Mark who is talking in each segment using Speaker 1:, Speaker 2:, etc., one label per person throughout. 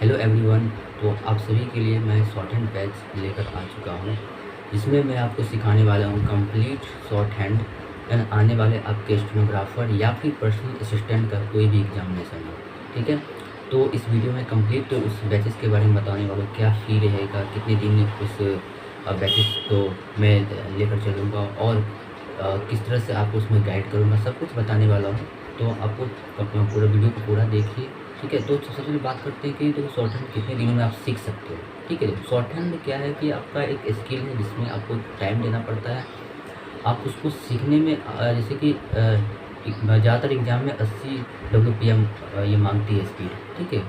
Speaker 1: Hello everyone. तो आप सभी के लिए मैं शॉर्ट हैंड बैच लेकर आ चुका हूँ, जिसमें मैं आपको सिखाने वाला हूँ कंप्लीट शॉर्ट हैंड एंड आने वाले आपके स्टेनोग्राफर या फिर पर्सनल असिस्टेंट का कोई भी एग्जामिनेशन हो। ठीक है, तो इस वीडियो में कंप्लीट उस बैचेस के बारे में बताने वाला हूँ, क्या फ़ी रहेगा, कितने दिन उस बैचेस को मैं लेकर चलूँगा और किस तरह से आपको उसमें गाइड करूँगा, सब कुछ बताने वाला हूँ। तो आपको अपना पूरा वीडियो को पूरा देखिए। ठीक है, तो सबसे पहले बात करते हैं कि देखो शॉर्ट हैंड कितने दिनों में आप सीख सकते हो। ठीक है, देखो शॉर्ट हैंड क्या है कि आपका एक स्किल है जिसमें आपको टाइम देना पड़ता है। आप उसको सीखने में जैसे कि ज़्यादातर एग्ज़ाम में 80 WPM ये मांगती है स्पीड। ठीक है,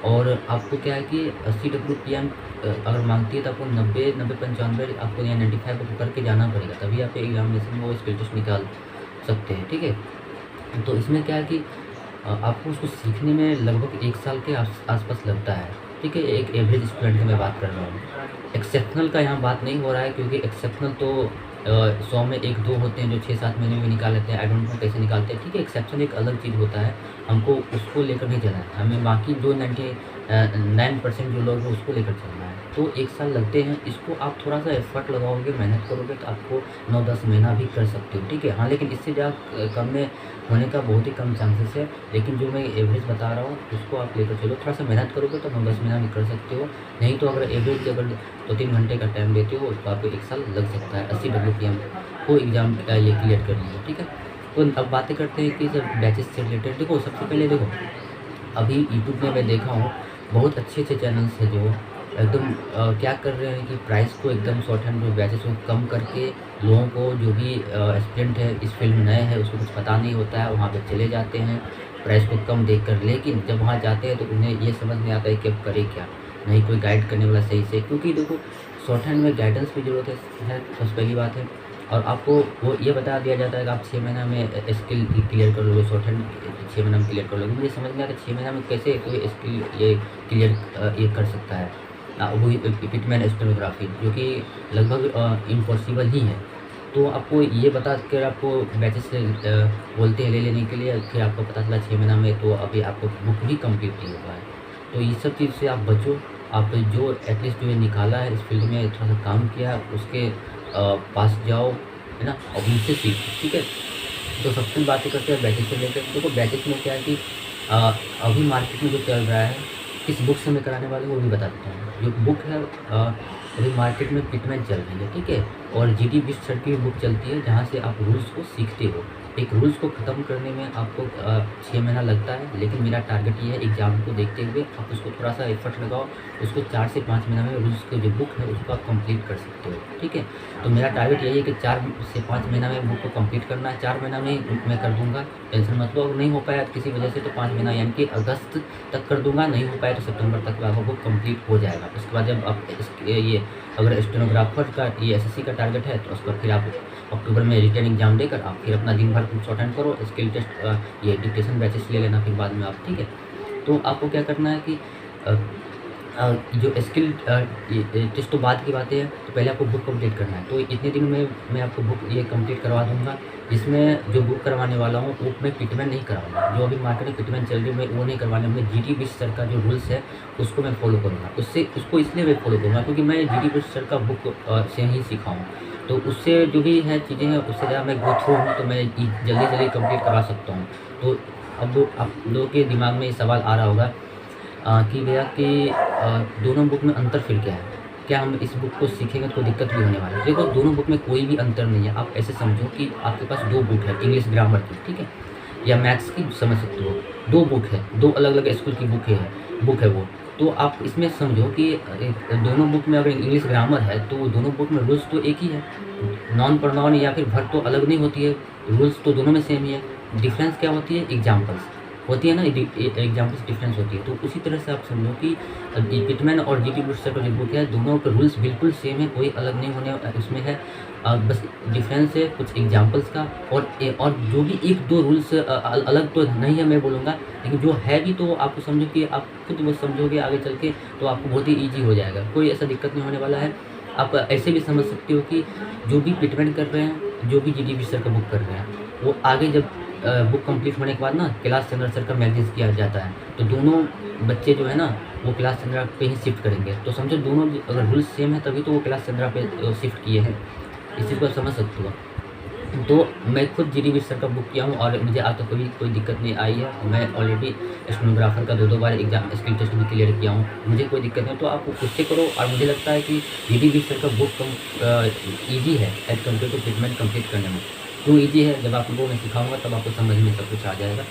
Speaker 1: और आपको क्या है कि 80 WPM अगर मांगती है तो आपको 90 95 आपको या 95 आपको करके जाना पड़ेगा, तभी आप एग्जामिनेशन में वो स्किल टेस्ट निकाल सकते हैं। ठीक है, तो इसमें क्या है कि आपको उसको सीखने में लगभग 1 साल के आसपास लगता है। ठीक है, एक एवरेज स्टूडेंट की मैं बात कर रहा हूँ। एक्सेप्शनल का यहाँ बात नहीं हो रहा है, क्योंकि एक्सेप्शनल तो 100 में 1-2 होते हैं जो 6-7 महीने में निकाल लेते हैं। आई डोंट नो कैसे निकालते हैं। ठीक है, एक्सेप्शन एक अलग चीज़ होता है, हमको उसको लेकर नहीं चलना है, हमें बाकी जो 99% जो लोग हैं उसको लेकर चलना है। तो 1 साल लगते हैं। इसको आप थोड़ा-सा एफर्ट लगाओगे, मेहनत करोगे तो आपको 9-10 महीना भी कर सकते हो। ठीक है, हाँ, लेकिन इससे ज़्यादा कम में होने का बहुत ही कम चांसेस है। लेकिन जो मैं एवरेज बता रहा हूँ उसको आप लेकर चलो, थोड़ा सा मेहनत करोगे तो 9-10 महीना में कर सकते हो। नहीं तो अगर एवरेज अगर 2-3 घंटे का टाइम देते हो तो आपको 1 साल लग सकता है 80 WPM को एग्ज़ाम ये क्लियर करने में। ठीक है, तो अब बातें करते हैं कि जब बैचेस से रिलेटेड देखो, सबसे पहले देखो अभी यूट्यूब में मैं देखा हूँ बहुत अच्छे चैनल्स हैं जो एकदम क्या कर रहे हैं कि प्राइस को एकदम शॉर्ट हैंड जो बैचेस को कम करके लोगों को, जो भी एस्पिरेंट है इस फील्ड में नए हैं, उसको कुछ पता नहीं होता है, वहाँ पे चले जाते हैं प्राइस को कम देखकर। लेकिन जब वहाँ जाते हैं तो उन्हें ये समझ नहीं आता है कि अब करें क्या, नहीं कोई गाइड करने वाला सही से। क्योंकि देखो शॉर्ट हैंड में गाइडेंस की ज़रूरत है, सबसे पहली बात है। और आपको वो ये बता दिया जाता है कि आप 6 महीना में स्किल क्लियर कर लोगे, शॉर्ट हैंड 6 महीना में क्लियर कर लोगे। मुझे समझ नहीं आता 6 महीना में कैसे कोई स्किल ये क्लियर ये कर सकता है। वही पिटमैन स्टेनोग्राफी, जो कि लगभग इम्पॉसिबल ही है। तो आपको ये बता कर आपको बैचेस से बोलते हैं ले लेने के लिए, फिर आपको पता चला 6 महीना में, तो अभी आपको बुक भी कंप्लीट नहीं हो पाया। तो ये सब चीज़ से आप बचो। आप जो एटलीस्ट जो निकाला है इस फील्ड में, थोड़ा सा काम किया है, उसके पास जाओ, है ना, और उनसे सीखो। ठीक है, तो सबसे बातें करते हैं बैचेस से लेकर। देखो बैचेस में क्या है कि अभी मार्केट में जो चल रहा है, किस बुक से मैं कराने वाला हूँ वो भी बता देता हूँ। जो बुक है अभी मार्केट में पिटमैन चल रही है। ठीक है, और GD बिस्ट सर की बुक चलती है, जहाँ से आप रूल्स को सीखते हो। एक रूल्स को ख़त्म करने में आपको 6 महीना लगता है, लेकिन मेरा टारगेट ये है एग्ज़ाम को देखते हुए आप उसको थोड़ा सा एफर्ट लगाओ, उसको 4 से 5 महीना में रूल्स की जो बुक है उसको आप कंप्लीट कर सकते हो। ठीक है, तो मेरा टारगेट यही है कि 4 से 5 महीना में बुक को कंप्लीट करना है। 4 महीना में बुक मैं कर दूँगा, टेंशन मत लो। अगर नहीं हो पाया किसी वजह से तो 5 महीना यानी कि अगस्त तक कर दूँगा, नहीं हो पाया तो सितंबर तक आपका बुक कंप्लीट हो जाएगा। उसके बाद जब आप ये अगर स्टेनोग्राफर का ये SSC का टारगेट है तो उसके बाद फिर आप अक्टूबर में रिटन एग्जाम देकर आप फिर अपना दिन भर शॉर्ट हैंड करो, स्किल टेस्ट ये डिक्टेशन बैचेस ले लेना फिर बाद में आप। ठीक है, तो आपको क्या करना है कि जो स्किल टेस्ट तो बाद की बातें हैं, तो पहले आपको बुक कंप्लीट करना है। तो इतने दिन में मैं आपको बुक ये कंप्लीट करवा दूँगा। जिसमें जो बुक करवाने वाला हूँ वो मैं पिटमैन नहीं कराऊँगा, जो अभी मार्केट में पिटमैन चल रही है मैं वो नहीं करवाने। मैं GD बिस्ट सर का जो रूल्स है उसको मैं फॉलो करूँगा। उसको इसलिए मैं फॉलो करूँगा क्योंकि मैं GD बिस्ट सर का बुक से ही सीखा हूँ। तो उससे जो भी है चीज़ें हैं उससे ज़्यादा मैं गो थ्रू हूँ, तो मैं जल्दी कंप्लीट करवा सकता हूँ। तो अब आप लोगों के दिमाग में ये सवाल आ रहा होगा कि भैया कि दोनों बुक में अंतर फिर क्या है? क्या हम इस बुक को सीखेंगे तो कोई दिक्कत भी होने वाली है? देखो दोनों बुक में कोई भी अंतर नहीं है। आप ऐसे समझो कि आपके पास 2 बुक है इंग्लिश ग्रामर की, ठीक है? या मैथ्स की समझ सकते हो। 2 बुक है, 2 अलग-अलग स्कूल की बुक है वो। तो आप इसमें समझो कि दोनों बुक में अगर इंग्लिश ग्रामर है तो दोनों बुक में रूल्स तो एक ही है। नाउन प्रोनाउन या फिर वर्ब तो अलग नहीं होती है, रूल्स तो दोनों में सेम ही है। डिफरेंस क्या होती है? एग्जाम्पल्स होती है ना, एग्जाम्पल्स डिफरेंस होती है। तो उसी तरह से आप समझो कि पिटमैन और GD बिस्ट सर का जो बुक है दोनों के रूल्स बिल्कुल सेम है, कोई अलग नहीं होने उसमें है। बस डिफरेंस है कुछ एग्जाम्पल्स का, और जो भी 1-2 रूल्स अलग तो नहीं है मैं बोलूँगा, लेकिन जो है भी तो आपको समझो कि आप खुद वो समझोगे आगे चल के तो आपको बहुत ही ईजी हो जाएगा, कोई ऐसा दिक्कत नहीं होने वाला है। आप ऐसे भी समझ सकते हो कि जो भी पिटमैन कर रहे हैं, जो भी GD बिस्ट सर का बुक कर रहे हैं, वो आगे जब बुक कंप्लीट होने के बाद ना क्लास चंद्रा सर का मैगजीन किया जाता है, तो दोनों बच्चे जो है ना वो क्लास चंद्रा पे ही शिफ्ट करेंगे। तो समझो दोनों अगर रूल्स सेम है तभी तो वो क्लास चंद्रा पे शिफ्ट किए हैं, इस चीज़ को आप समझ सकते हो। तो मैं खुद जीडी सर का बुक किया हूँ और मुझे आज तक कभी कोई दिक्कत नहीं आई है। मैं ऑलरेडी स्टेनोग्राफर का 2 बार एग्जाम स्किल टेस्ट भी क्लियर किया हूँ, मुझे कोई दिक्कत नहीं। तो आप खुद से करो और मुझे लगता है कि जीडी सर का बुक ईजी है as compare to treatment complete करने में। क्यों ईजी है? जब आप लोगों को मैं सिखाऊंगा तब आपको समझ में सब कुछ आ जाएगा,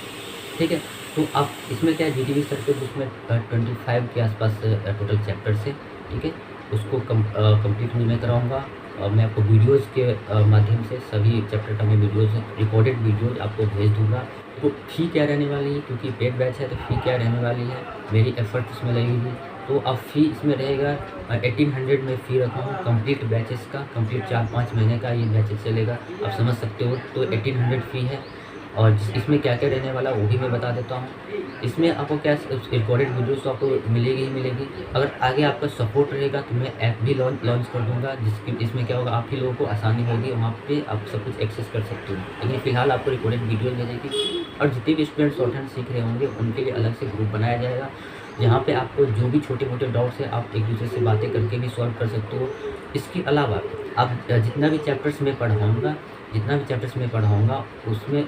Speaker 1: ठीक है। तो आप इसमें क्या है, जीडी सर के बुक में 25 के आसपास टोटल चैप्टर्स है, ठीक है। उसको कंप्लीट मैं कराऊँगा और मैं आपको वीडियोज़ के माध्यम से सभी चैप्टर का मैं वीडियोज़ रिकॉर्डेड वीडियोज़ आपको भेज दूँगा। तो फ़ी क्या रहने वाली है, क्योंकि पेड बैच है तो फ़ी क्या रहने वाली है, मेरी एफ़र्ट इसमें लगेगी। तो अब फ़ी इसमें रहेगा 1800 में फ़ी रखा हूँ कंप्लीट बैचेस का, कंप्लीट 4-5 महीने का ये बैचेस चलेगा, आप समझ सकते हो। तो 1800 फ़ी है और इसमें क्या क्या रहने वाला वो भी मैं बता देता हूँ। इसमें आपको क्या रिकॉर्डेड वीडियोस तो आपको मिलेगी ही मिलेगी। अगर आगे आपका सपोर्ट रहेगा तो मैं ऐप भी लॉन्च कर दूँगा, जिसकी इसमें क्या होगा आप ही लोगों को आसानी होगी, वहाँ पे आप सब कुछ एक्सेस कर सकते हो। लेकिन फ़िलहाल आपको रिकॉर्डेड वीडियो मिलेगी और जितने भी स्टूडेंट शॉर्टहैंड सीख रहे होंगे उनके लिए अलग से ग्रुप बनाया जाएगा, जहाँ पे आपको जो भी छोटे मोटे डाउट्स हैं आप एक दूसरे से बातें करके भी सॉल्व कर सकते हो। इसके अलावा आप जितना भी चैप्टर्स मैं पढ़ाऊँगा उसमें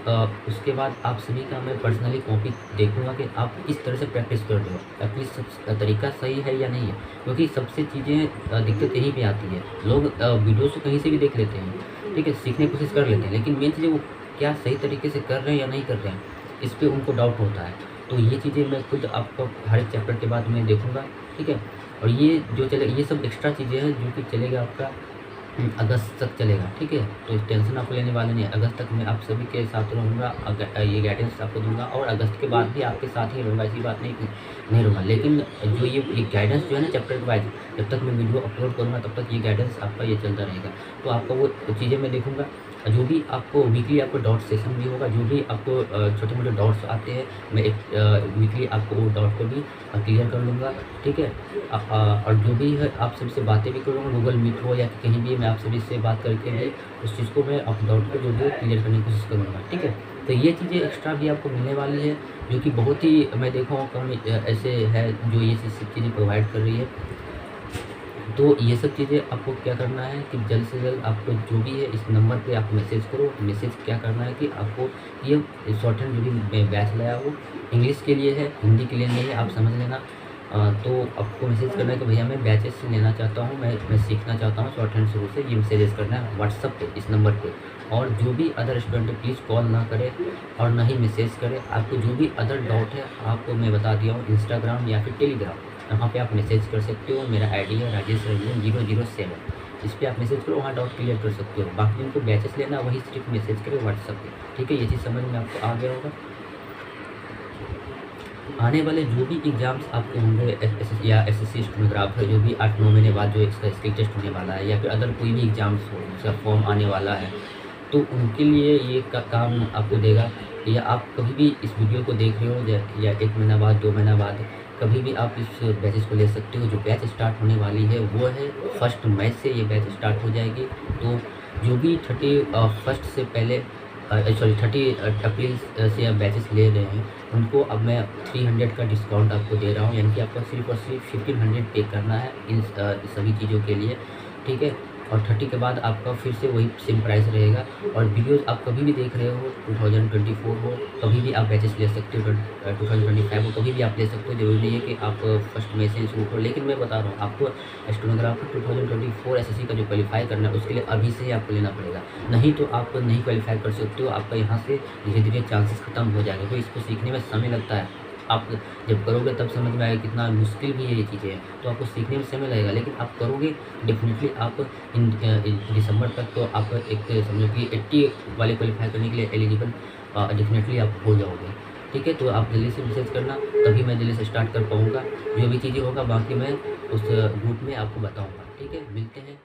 Speaker 1: उसके बाद आप सभी का मैं पर्सनली कॉपी देखूँगा कि आप किस तरह से प्रैक्टिस कर रहे हो, एटलीस्ट तरीका सही है या नहीं है। क्योंकि सबसे चीज़ें दिक्कत यहीं पे आती है, लोग वीडियोज़ को कहीं से भी देख लेते हैं, ठीक है, सीखने की कोशिश कर लेते हैं, लेकिन मेन चीज़ें वो क्या सही तरीके से कर रहे हैं या नहीं कर रहे हैं, इस पर उनको डाउट होता है। तो ये चीज़ें मैं खुद आपको हर एक चैप्टर के बाद मैं देखूँगा, ठीक है। और ये जो चले ये सब एक्स्ट्रा चीज़ें हैं जो कि चलेगा आपका अगस्त तक चलेगा, ठीक है। तो टेंशन आपको लेने वाले नहीं है, अगस्त तक मैं आप सभी के साथ रहूँगा, ये गाइडेंस आपको दूँगा और अगस्त के बाद भी आपके साथ ही रहूँगा, ऐसी बात नहीं रहूँगा। लेकिन जो ये गाइडेंस जो है ना चैप्टर वाइज, जब तक मैं वीडियो अपलोड करूँगा तब तक ये गाइडेंस आपका ये चलता रहेगा। तो आपका वो चीज़ें मैं देखूँगा, जो भी आपको वीकली आपको डाउट सेशन भी होगा, जो भी आपको छोटे मोटे डाउट्स आते हैं मैं एक वीकली आपको वो डाउट को भी क्लियर कर लूँगा, ठीक है। और जो भी है आप सबसे बातें भी करूँगा, गूगल मीट हो या कहीं भी मैं आप सभी से बात करके भी उस चीज़ को मैं आप डाउट को जो भी क्लियर करने की कोशिश करूँगा, ठीक है। तो ये चीज़ें एक्स्ट्रा भी आपको मिलने वाली है, जो कि बहुत ही मैं देखा हूँ कम ऐसे है जो ये चीज़ें प्रोवाइड कर रही है। तो ये सब चीज़ें आपको क्या करना है कि जल्द से जल्द आपको जो भी है इस नंबर पे आप मैसेज करो। मैसेज क्या करना है कि आपको ये शॉर्टहैंड जो भी मैं बैच लाया वो इंग्लिश के लिए है, हिंदी के लिए नहीं है, आप समझ लेना। तो आपको मैसेज करना है कि भैया मैं बैचेस से लेना चाहता हूँ, मैं सीखना चाहता हूँ शॉर्टहैंड शुरू से, ये मैसेज करना है व्हाट्सअप पे इस नंबर पे। और जो भी अदर स्टूडेंट है प्लीज़ कॉल ना करें और ना ही मैसेज करें। आपको जो भी अदर डाउट है आपको मैं बता दिया हूँ, इंस्टाग्राम या फिर टेलीग्राम, वहाँ पे आप मैसेज कर सकते हो। मेरा आईडी है राजेश रंजन 007, इस पर आप मैसेज करो, वहाँ डाउट क्लियर कर सकते हो। बाकी जिनको बैचेस लेना वही सिर्फ मैसेज करें व्हाट्सअप पे, ठीक है। ये चीज़ समझ में आपको आ गया होगा। आने वाले जो भी एग्ज़ाम्स आपके होंगे एसएससी या एसएससी स्टेनोग्राफर, जो भी 8-9 महीने बाद जो इसका स्किल टेस्ट होने वाला है या फिर अदर कोई भी एग्ज़ाम्स हो जिसका फॉर्म आने वाला है, तो उनके लिए ये काम आपको देगा। या आप कभी भी इस वीडियो को देख रहे हो या 1 महीना बाद 2 महीना बाद कभी भी आप इस बैचेस को ले सकते हो। जो बैच स्टार्ट होने वाली है वो है 1 मई से ये बैच स्टार्ट हो जाएगी। तो जो भी 30 से पहले 30 अप्रैल से आप बैचेस ले रहे हैं उनको अब मैं 300 का डिस्काउंट आपको दे रहा हूँ, यानी कि आपको सिर्फ और सिर्फ 1500 पे करना है इन सभी चीज़ों के लिए, ठीक है। और 30 के बाद आपका फिर से वही सेम प्राइस रहेगा। और वीडियोस आप कभी भी देख रहे हो 2024 हो कभी भी आप बैचेस ले सकते हो, 2025 हो कभी भी आप ले सकते हो। जरूरी नहीं है कि आप 1 मई से शुरू करो, लेकिन मैं बता रहा हूँ आपको स्टेनोग्राफर 2024 एसएससी का जो क्वालिफाई करना है उसके लिए अभी से ही आपको लेना पड़ेगा, नहीं तो आप नहीं क्वालिफाई कर सकते हो। आपका यहाँ से धीरे धीरे चांसेस खत्म हो जाएगा। तो इसको सीखने में समय लगता है, आप जब करोगे तब समझ में आएगा कितना मुश्किल भी है ये चीज़ें। तो आपको सीखने में समय लगेगा, लेकिन आप करोगे डेफिनेटली आप इन दिसंबर तक तो आप एक समझो कि 80 वाले क्वालिफाई करने के लिए एलिजिबल डेफिनेटली आप हो जाओगे, ठीक है। तो आप जल्दी से मैसेज करना, तभी मैं जल्दी से स्टार्ट कर पाऊँगा। जो भी चीज़ें होगा बाकी मैं उस ग्रुप में आपको बताऊँगा, ठीक है। मिलते हैं।